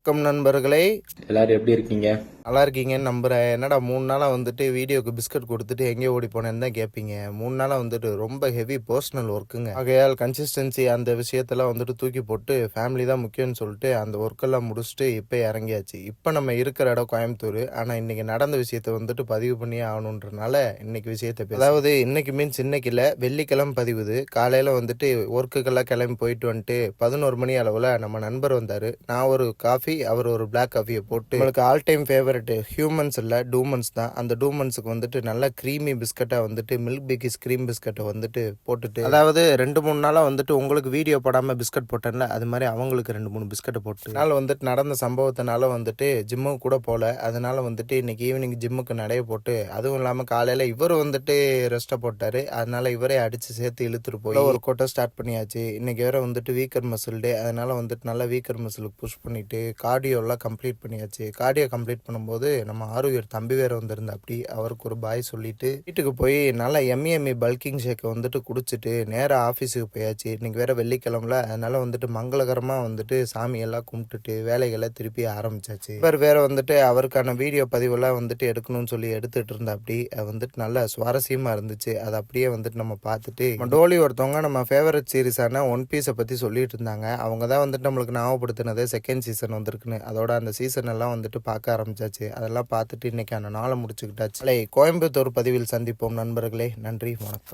வணக்கம் நண்பர்களே, எல்லாரும் எப்படி இருக்கீங்க? நல்லா இருக்கீங்கன்னு நம்புறேன். என்னடா 3 நாளா வந்துட்டு வீடியோக்கு பிஸ்கட் குடுத்துட்டு எங்கேயோ ஓடி போனேன்னு தான் கேட்பீங்க. 3 நாளா வந்துட்டு ரொம்ப ஹெவி பெர்சனல் ஒர்க்குங்க. ஆகையால் கன்சிஸ்டன்சி அந்த விஷயத்தெல்லாம் வந்துட்டு தூக்கி போட்டு ஃபேமிலி தான் முக்கியம்னு சொல்லிட்டு அந்த ஒர்க்கெல்லாம் முடிச்சுட்டு இப்போ இறங்கியாச்சு. இப்போ நம்ம இருக்கிற இடம் கோயம்புத்தூர். ஆனால் இன்னைக்கு நடந்த விஷயத்த வந்துட்டு பதிவு பண்ணியே ஆகணுன்றனால இன்னைக்கு விஷயத்தை அதாவது இன்னைக்கு மீன்ஸ் இன்னைக்கு இல்லை, வெள்ளிக்கிழமை பதிவு இது. காலையில் வந்துட்டு ஒர்க்குக்கெல்லாம் கிளம்பி போயிட்டு வந்துட்டு 11 மணி அளவில் நம்ம நண்பர் வந்தார். நான் ஒரு காஃபி, அவர் ஒரு பிளாக் காஃபியை போட்டு உங்களுக்கு ஆல் டைம் ஃபேவரட் ஹியூமன்ஸ் இல்லை டூமன்ஸ் தான். அந்த டூமன்ஸுக்கு வந்துட்டு நல்லா க்ரீமி பிஸ்கட்டாக வந்துட்டு மில்க் பிக்கிஸ் க்ரீம் பிஸ்கட்டை வந்துட்டு போட்டுட்டு, அதாவது 2-3 நாளாக வந்துட்டு உங்களுக்கு வீடியோ போடாமல் பிஸ்கட் போட்டேன்ல, அது மாதிரி அவங்களுக்கு 2-3 பிஸ்கட்டை போட்டு நாள் வந்துட்டு நடந்த சம்பவத்தினால வந்துட்டு ஜிம்முக்கு கூட போகல. அதனால வந்துட்டு இன்னைக்கு ஈவினிங் ஜிம்முக்கு நடைய போட்டு, அதுவும் இல்லாமல் காலையில் இவர் வந்துட்டு ரெஸ்ட்டை போட்டார். அதனால இவரே அடித்து சேர்த்து இழுத்துட்டு போய் ஒரு கோட்டை ஸ்டார்ட் பண்ணியாச்சு. இன்னைக்கு வேற வந்துட்டு வீக்கர் மசில் டே. அதனால வந்துட்டு நல்லா வீக்கர் மசிலுக்கு புஷ் பண்ணிட்டு கார்டியோலாம் கம்ப்ளீட் பண்ணியாச்சு. கார்டியோ கம்ப்ளீட் பண்ணும்போது நம்ம ஆரோக்கியர் தம்பி வேற வந்திருந்தா, அப்படி அவருக்கு ஒரு பாய் சொல்லிட்டு வீட்டுக்கு போய் நல்லா எம்மி பல்கிங் ஷேக்கை வந்துட்டு குடிச்சிட்டு நேராக ஆஃபீஸுக்கு போயாச்சு. இன்னைக்கு வேற வெள்ளிக்கிழமைல, அதனால வந்துட்டு மங்களகரமாக வந்துட்டு சாமியெல்லாம் கும்பிட்டுட்டு வேலைகளை திருப்பி ஆரம்பிச்சாச்சு. இவர் வேற வந்துட்டு அவருக்கான வீடியோ பதிவெல்லாம் வந்துட்டு எடுக்கணும்னு சொல்லி எடுத்துட்டு இருந்தா, அப்படி வந்துட்டு நல்லா சுவாரஸ்யமாக இருந்துச்சு. அதை அப்படியே வந்துட்டு நம்ம பார்த்துட்டு டோலி ஒருத்தவங்க நம்ம ஃபேவரட் சீரிஸான ஒன் பீஸை பற்றி சொல்லிட்டு இருந்தாங்க. அவங்க தான் வந்துட்டு நம்மளுக்கு ஞாபகப்படுத்தினது செகண்ட் சீசன் வந்திருக்குன்னு. அதோட அந்த சீசன் எல்லாம் வந்துட்டு பார்க்க ஆரம்பிச்சாச்சு. அதெல்லாம் பார்த்துட்டு இன்னைக்கான நாளை முடிச்சுக்கிட்டாச்சு. கோயம்புத்தூர் பதிவில் சந்திப்போம் நண்பர்களே. நன்றி, வணக்கம்.